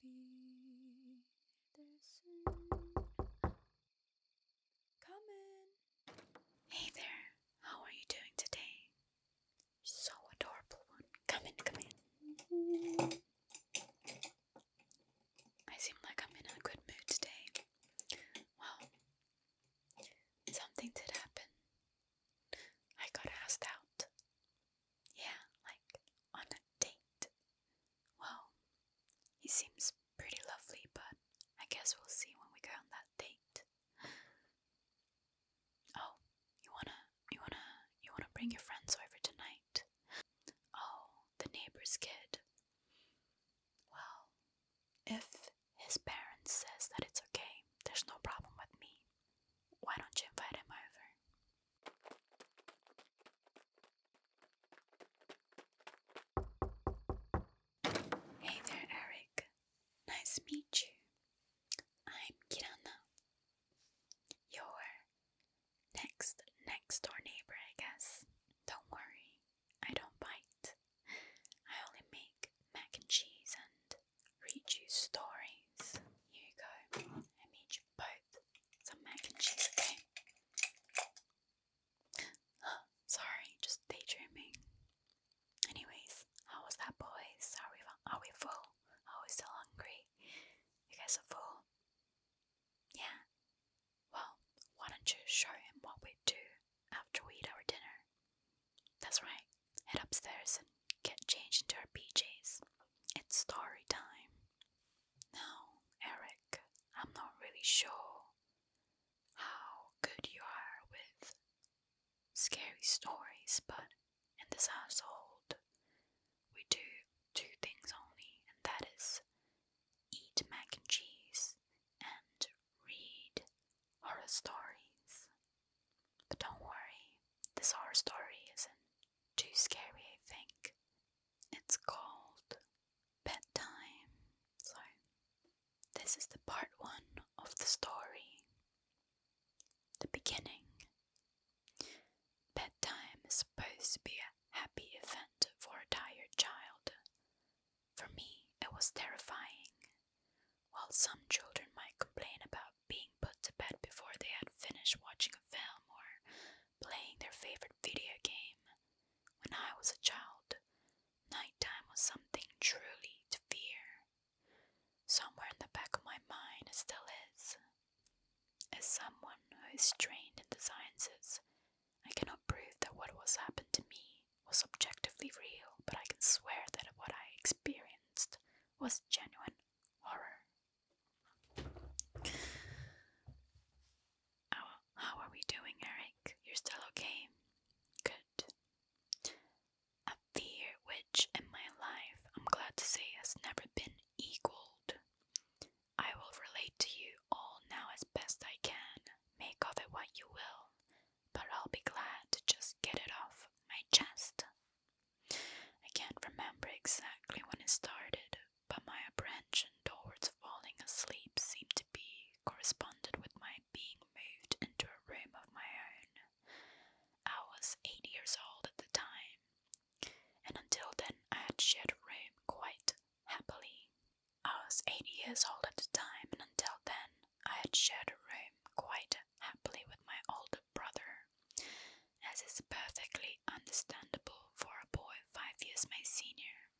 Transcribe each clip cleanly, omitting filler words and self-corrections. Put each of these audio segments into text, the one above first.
be there soon. Come in. Hey there, how are you doing today? So adorable one. Come in, come in. I seem like I'm in a good mood today. Well, something did happen. I got asked out. Yeah, like on a date. Well, he seems pretty lovely, but I guess we'll see when we go on that date. Oh, you wanna bring your friends over tonight? Oh, the neighbor's kid. Well, if his parents says that it's okay, there's no problem with me. Why don't you invite him over? Hey there, Eric. Nice to meet you. I'm Kirana. Your next door neighbor, I guess. Don't worry, I don't bite. I only make mac and cheese and read you stories. Here you go. I made you both some mac and cheese, okay? Sorry, just daydreaming. Anyways, how was that, boys? Are we full? Are we still hungry? You guys are full? Yeah? Well, why don't you show him what we do after we eat our dinner? That's right. Head upstairs and get changed into our PJs. It's story time. Now, Eric, I'm not really sure how good you are with scary stories, but in this household, we do two things only, and that is eat mac and cheese and read horror stories. But don't worry, this horror story isn't too scary, I think. It's called Bedtime. So, this is the part 1 of the story. The beginning. Bedtime is supposed to be a happy event for a tired child. For me, it was terrifying. While some children might complain about being put to bed before they had finished watching a film or playing their favorite video game, when I was a child, nighttime was something truly to fear. Somewhere in the back of my mind it still is. As someone who is trained in the sciences, I cannot prove that what was happened to me was objectively real, but I can swear that what I experienced was genuine horror. How are we doing, Eric? You're still okay? Good. A fear which, in my life, I'm glad to say has never been equaled. I will relate to you all now as best I can. Make of it what you will, but I'll be glad to just get it off my chest. I can't remember exactly when it started, but my apprehension towards falling asleep seemed to be corresponded with my being moved into a room of my own. I was 8 years old at the time, and until then I had shared a room quite happily. I was 8 years old at the time, and until then I had shared a room quite happily with my older brother, as is perfectly understandable for a boy 5 years my senior.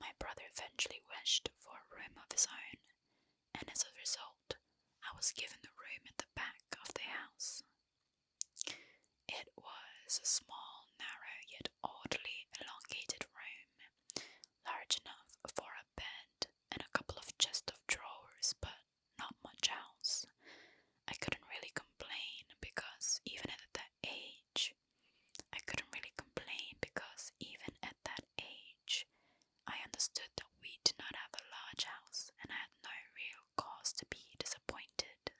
My brother eventually wished for a room of his own, and as a result, I was given the room at the back of the house. It was a small, narrow, yet oddly elongated room, large enough for a bed and a couple of chests of drawers, but not much else. I couldn't really complain because even at that age, I understood that we did not have a large house, and I had no real cause to be disappointed,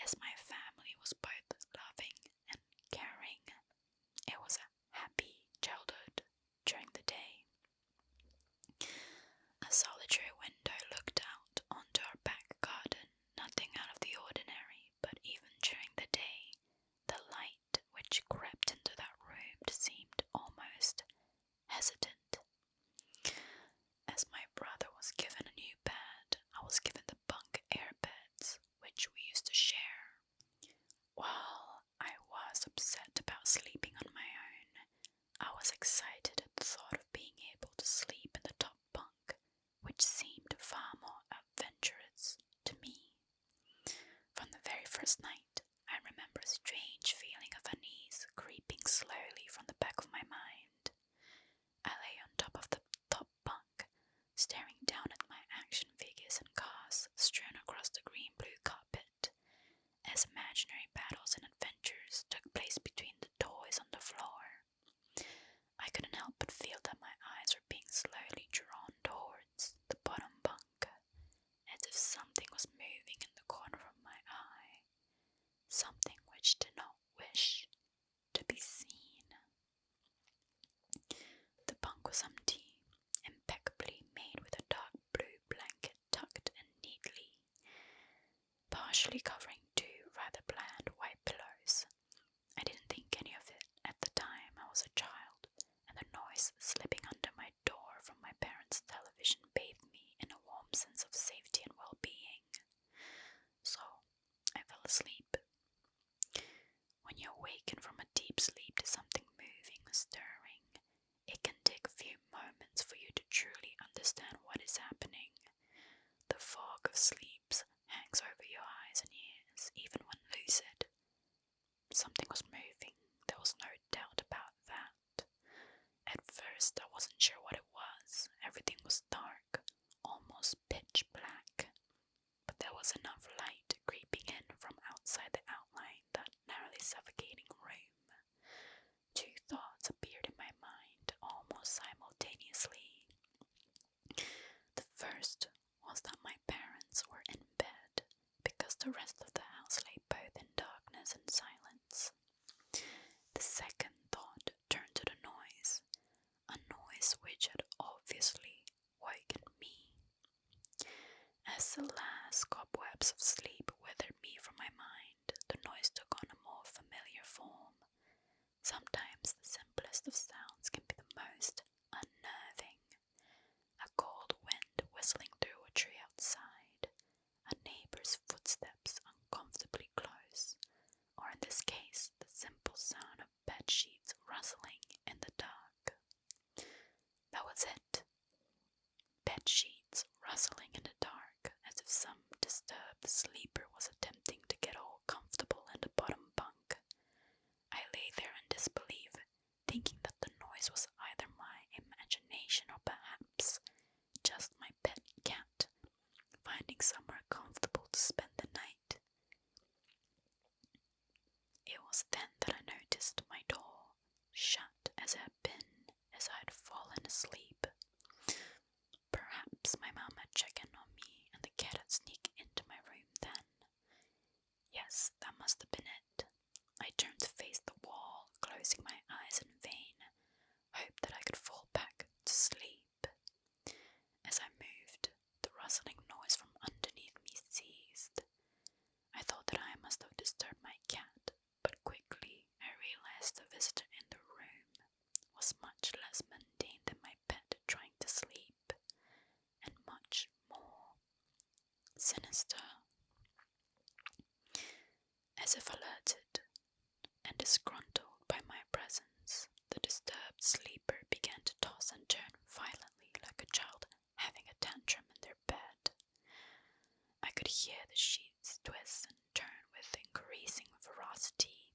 as my family was both loving and caring. It was a happy childhood during the day. A solitary window looked out onto our back garden, nothing out of the ordinary, but even during the day, the light which crept into that room seemed almost hesitant. As my brother was given a new bed, imaginary battles and adventures took place between the toys on the floor. I couldn't help but feel that my eyes were being slowly drawn towards the bottom bunk, as if something was moving in the corner of my eye, something which did not wish to be seen. The bunk was empty, impeccably made with a dark blue blanket tucked in neatly, partially covering two rather bland white pillows. I didn't think any of it at the time I was a child, and the noise slipping under my door from my parents' television bathed me in a warm sense of safety and well-being. So, I fell asleep. When you awaken from a deep sleep to something moving or stirring, it can take a few moments for you to truly understand what is happening. The fog of sleep hangs over your eyes and ears, even when lucid. Something was moving, there was no doubt about that. At first, I wasn't sure what it was. Everything was dark, almost pitch black, but there was enough light creeping in from outside the outline that narrowly suffocating room. Two thoughts appeared in my mind almost simultaneously. The first was that my parents were in bed because the rest of the house lay both in darkness and silence. The second thought turned to the noise, a noise which had obviously woken me. As the last cobwebs of sleep withered me from my mind, the noise took on a more familiar form. Sometimes the simplest of sounds can be the most unnerving. A cold wind whistling through a tree outside, a neighbor's footsteps uncomfortably close, or in this case, the simple sound of bed sheets rustling in the dark. That was it. Bed sheets rustling in the dark, as if some disturbed sleeper was attempting to get all comfortable in the bottom bunk. I lay there in disbelief, thinking that the noise was either my imagination or perhaps just my pet cat finding somewhere comfortable to spend the night. It was then that I noticed my door shut as it had been as I had fallen asleep. Perhaps my mom had checked in on me and the cat had sneaked into my room then. Yes, that must have been it. I turned to face the wall, closing my eyes in vain, hoped that I could fall back to sleep. As I moved, the rustling noise from underneath me ceased. I thought that I must have disturbed my cat, but quickly I realized the visitor in the room was much less mundane than my pet trying to sleep, and much more sinister. As if alerted and disgruntled by my presence, the disturbed sleeper began to toss and turn violently like a child having a tantrum in their bed. I could hear the sheets twist and turn with increasing ferocity.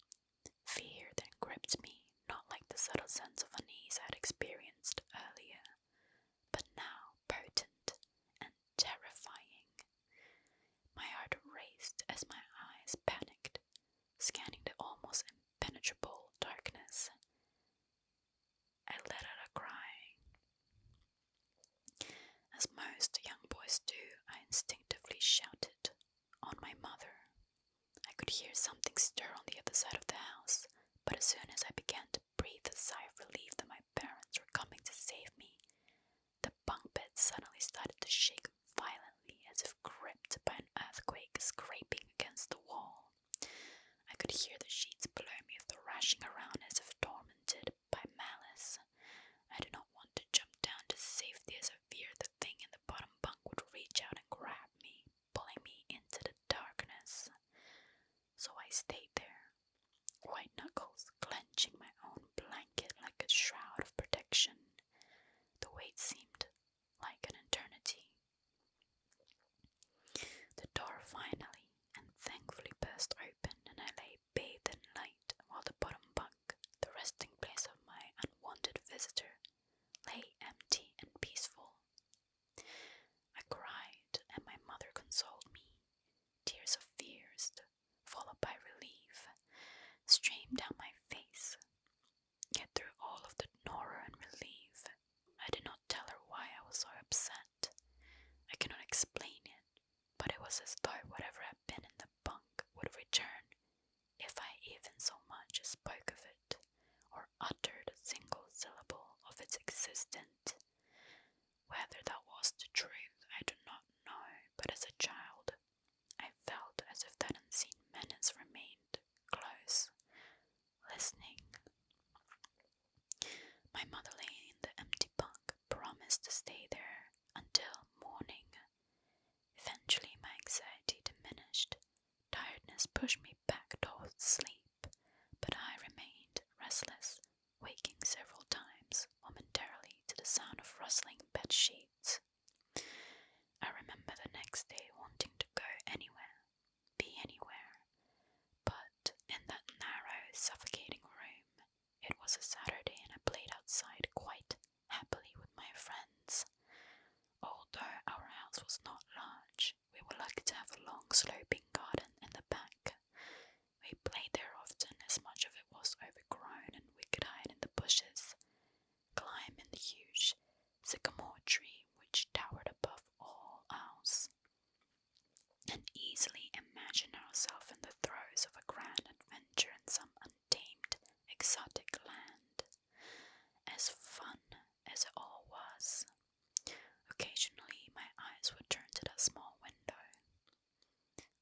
Fear then gripped me, not like the subtle sense of unease I had experienced earlier, but now potent and terrifying. My heart raced as my eyes panicked, scanning the almost impenetrable darkness. I let out a cry. As most young boys do, I instinctively shouted on my mother. I could hear something stir on the other side of the house, but as soon as I began to breathe a sigh of relief that my parents were coming to save me, the bunk bed suddenly started to shake violently as if gripped by an earthquake scraping against the wall. I could hear the sheets below me thrashing around as if tormented by malice. I did not want to jump down to safety as I feared the thing in the bottom bunk would reach out and grab me, pulling me into the darkness. So I stayed there, white knuckles clenching my own blanket like a shroud of protection. The wait seemed like an eternity. The door finally and thankfully burst open, and I lay bathed in light while the bottom bunk instant. Whether that was the truth, I do not know, but as a child, I felt as if that unseen menace remained close, listening. My mother lay in the empty bunk, promised to stay there until morning. Eventually my anxiety diminished. Tiredness pushed me back towards sleep, but I remained restless, waking several times momentarily to the sound of rustling bed sheets. I remember the next day wanting to go anywhere, be anywhere, but in that narrow, suffocating room, it was a Saturday and I played outside quite happily with my friends. Although our house was not large, we were lucky to have a long sloping garden in the back. We played there often, as much of it was overgrown and we could hide in the bushes, climb in the huge sycamore tree which towered above all else, and easily imagine ourselves in the throes of a grand adventure in some untamed, exotic land. As fun as it all was, occasionally my eyes would turn to that small window.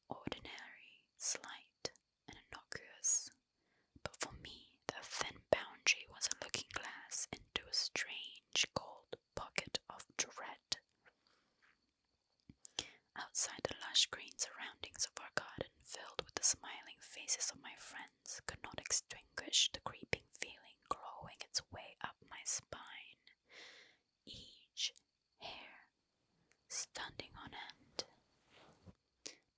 Ordinary, slight, and innocuous, but for me that thin boundary was a looking glass into a strange cold pocket of dread. Outside, the lush green surroundings of our garden, filled with the smiling faces of my friends, could not extinguish the creeping feeling clawing its way up my spine, each hair standing on end.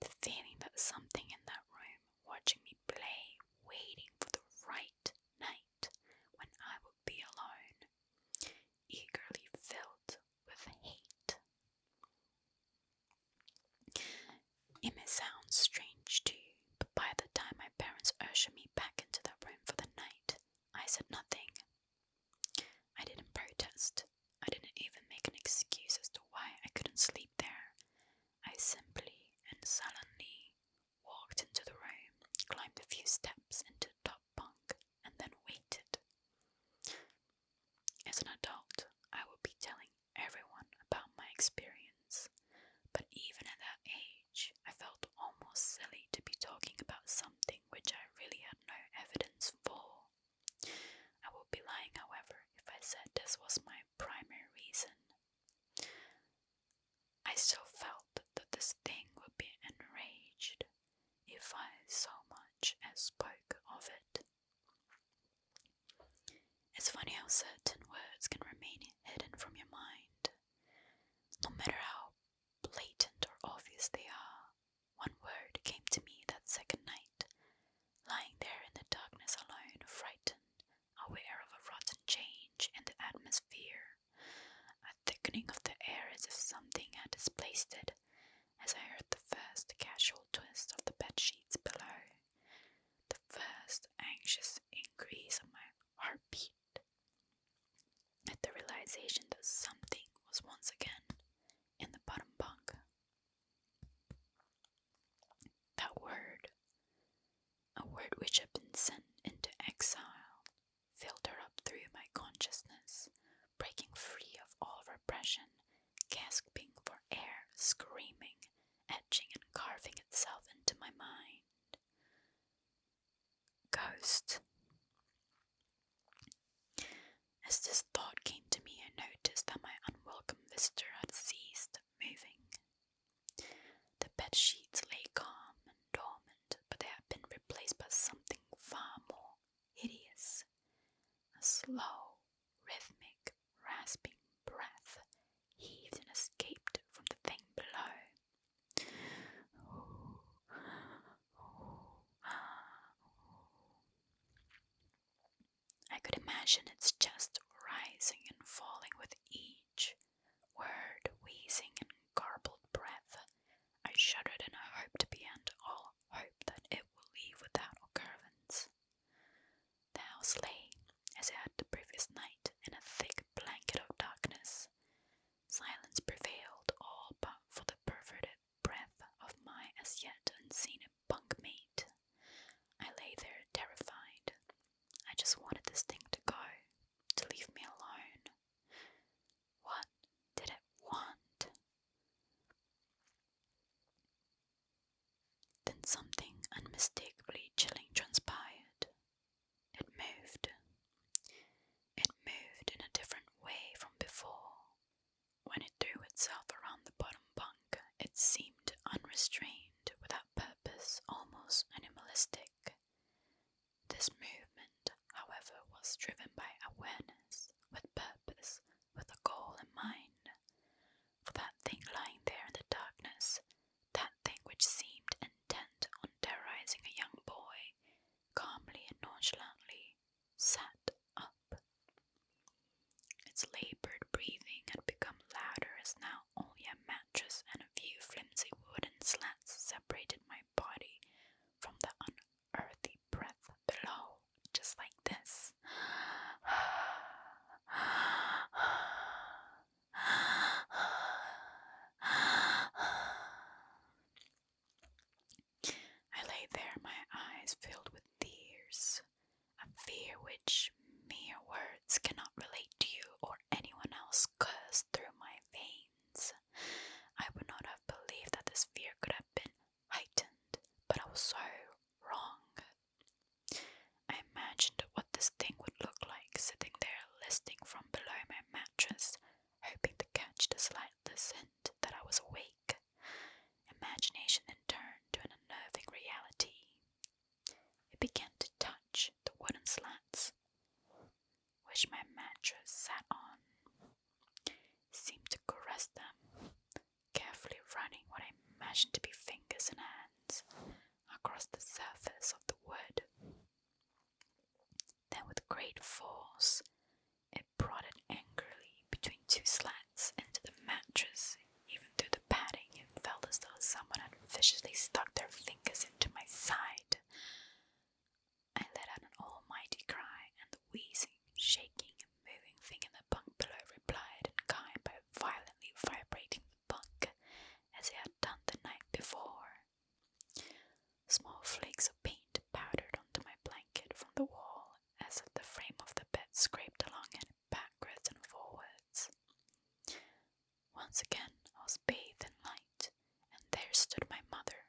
The feeling that something in that room, watching me play, waiting for the right night when I would be alone, eagerly filled with hate. It may sound strange to you, but by the time my parents ushered me back into that room for the night, I said nothing. I didn't protest. I didn't even make an excuse as to why I couldn't sleep there. I simply and sullenly walked into the room, climbed a few steps into the top bunk, and then waited. As an adult, I would be telling everyone about my experience, but even at that age, I felt almost silly to be talking about something which I really had no evidence for. I would be lying, however, if I said this was my primary reason. I still felt that this thing would be enraged if I so much as spoke of it. It's funny how certain words can remain hidden from your mind, no matter how blatant or obvious they are. One word came to me that second night, lying there in the darkness alone, frightened, aware of a rotten change in the atmosphere, a thickening of the air as if something had displaced it, as I heard the first casual twist of the bed sheets below, the first anxious increase of my heartbeat, at the realization that something was once again in the bottom bunk. That word, a word which had been sent into exile, filtered up through my consciousness, breaking free of all repression, gasping for air, screaming, etching and carving itself into my mind. Ghost. As this thought came to me, I noticed that my unwelcome visitor had ceased moving. The bed sheets lay calm and dormant, but they had been replaced by something far more hideous. A slow, rhythmic, rasping breath heaved and escaped from the thing below. I could imagine its chest rising and falling with each word, wheezing and garbled breath. I shuddered and hoped beyond all hope that it would leave without occurrence. The house lay, as it had the previous night, in a thick blanket of dark pulse coursed through my veins. I would not have believed that this fear could have been heightened, but I was so wrong. I imagined what this thing would look like, sitting there listening from below my mattress, hoping to catch the slightest hint that I was awake. Imagination then turned to an unnerving reality. It began to touch the wooden slats which my mattress sat on. It seemed to caress them, carefully running what I imagined to be fingers and hands across the surface of the wood. Then with great force, it prodded angrily between two slats into the mattress. Even through the padding, it felt as though someone had viciously stuck their fingers into my side. I let out an almighty cry, and the wheezing, shaking, and moving thing in the bunk below replied in kind by violently vibrating the bunk as it had done the night before. Small flakes of paint powdered onto my blanket from the wall as if the frame of the bed scraped along it backwards and forwards. Once again I was bathed in light, and there stood my mother,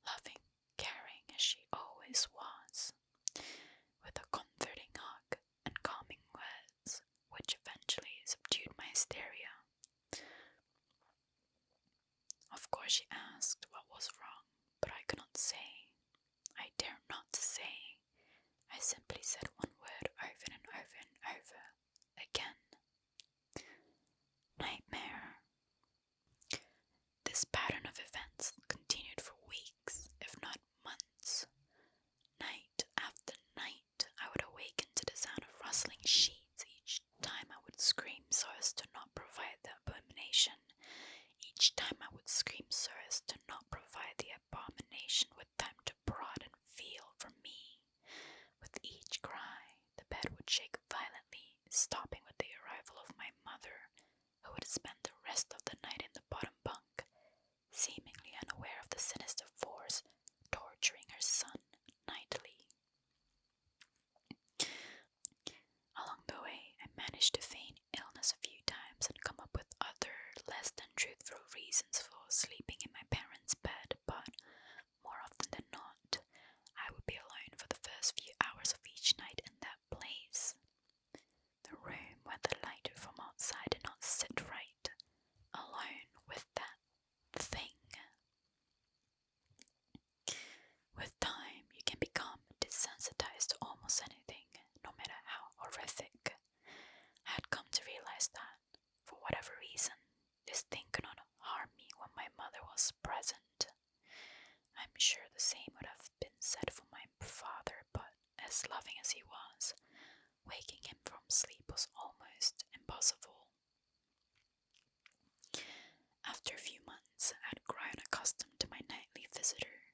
loving, caring as she always was, with a comforting hug and calming words, which eventually subdued my hysteria. Of course she asked what was wrong, but I could not say. I dared not to say. I simply said one word over and over and over again. Nightmare. This pattern of events continued for weeks, if not months. Night after night, I would awaken to the sound of rustling sheets. Each time I would scream so as to not provide the abomination. Each time I would scream so as to not provide the abomination with time to prod and feel for me. With each cry, the bed would shake violently, stopping with the arrival of my mother, who would spend the rest of the night in the bottom bunk, seemingly unaware of the sinister force torturing her son nightly. Along the way, I managed to feign illness a few times and come up with other less than truthful reasons for sleeping in my parents' bed, but more often than not, I would be alone for the first few hours of each night in that place. The room where the light from outside did not sit right, alone with that thing. With time, you can become desensitized to almost anything, no matter how horrific. I had come to realize that, for whatever reason, this thing could not harm me when my mother was present. I'm sure the same would have been said for my father, but as loving as he was, waking him from sleep was almost impossible. After a few months, I had grown accustomed to my nightly visitor.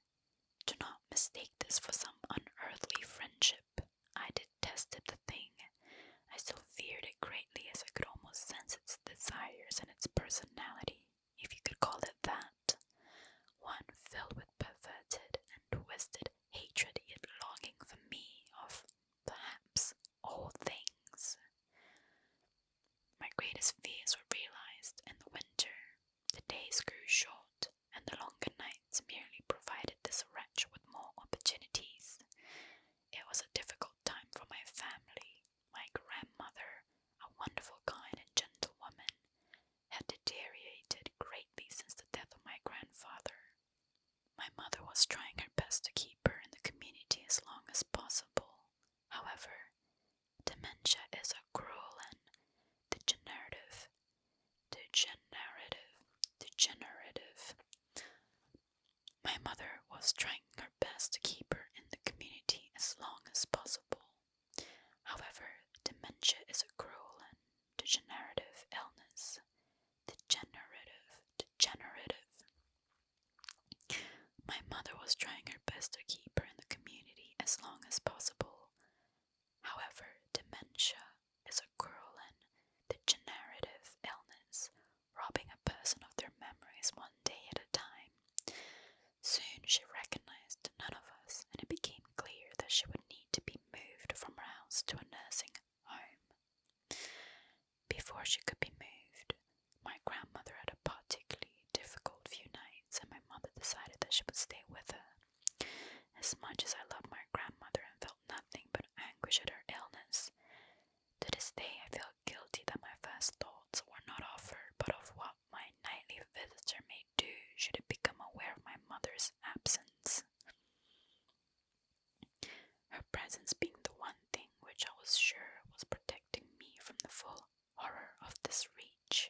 Do not mistake this for some unearthly friendship. I detested the thing. I still feared it greatly, as I could almost sense its desires and its personality, if you could call it that. One filled with perverted and twisted hatred, yet longing for me of, perhaps, all things. My greatest fears were realized in the winter. The days grew short, and the longer nights merely provided this wretch with more opportunities. It was a difficult time for my family. My grandmother, a wonderful, kind, and gentle woman, had deteriorated greatly since the death of my grandfather. My mother was trying her best to keep her in the community as long as possible. However, dementia is a cruel and degenerative. My As much as I loved my grandmother and felt nothing but anguish at her illness, to this day I feel guilty that my first thoughts were not of her, but of what my nightly visitor may do should it become aware of my mother's absence. Her presence being the one thing which I was sure was protecting me from the full horror of this reach.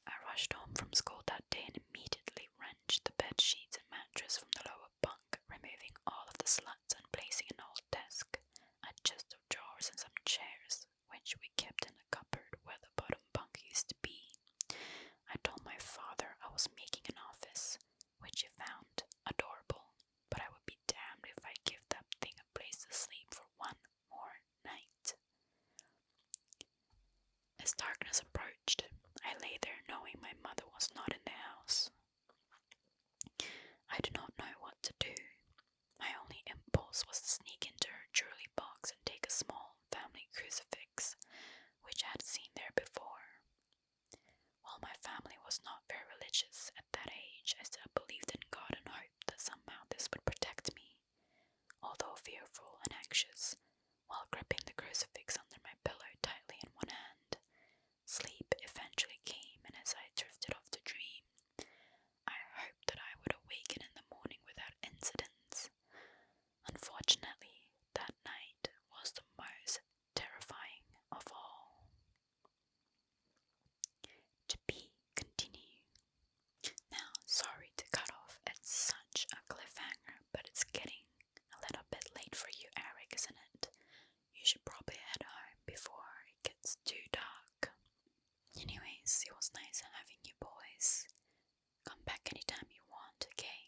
I rushed home from school that day and immediately wrenched the bed sheets and mattress from the lower bunk, removing all of the slats and placing an old desk, a chest of drawers and some chairs, which we kept in a cupboard where the bottom bunk used to be. I told my father I was making an office, which he found adorable, but I would be damned if I'd give that thing a place to sleep for one more night. As darkness approached, I lay there knowing my mother was not in the house. I did not know what to do. My only impulse was to sneak into her jewelry box and take a small family crucifix, which I had seen there before. While my family was not very religious at that age, I still believed in God and hoped that somehow this would protect me. Although fearful and anxious, while gripping the crucifix under my pillow tightly in one hand, sleep eventually came, and as I drifted off to dream, I hoped that I would awaken in the morning without incidents. Unfortunately, that night was the most terrifying of all. To be continued. Now, sorry to cut off at such a cliffhanger, but it's getting a little bit late for you, Eric, isn't it? You should probably head home before it gets too dark. Anyways, it was nice having you boys. Come back anytime you want, okay?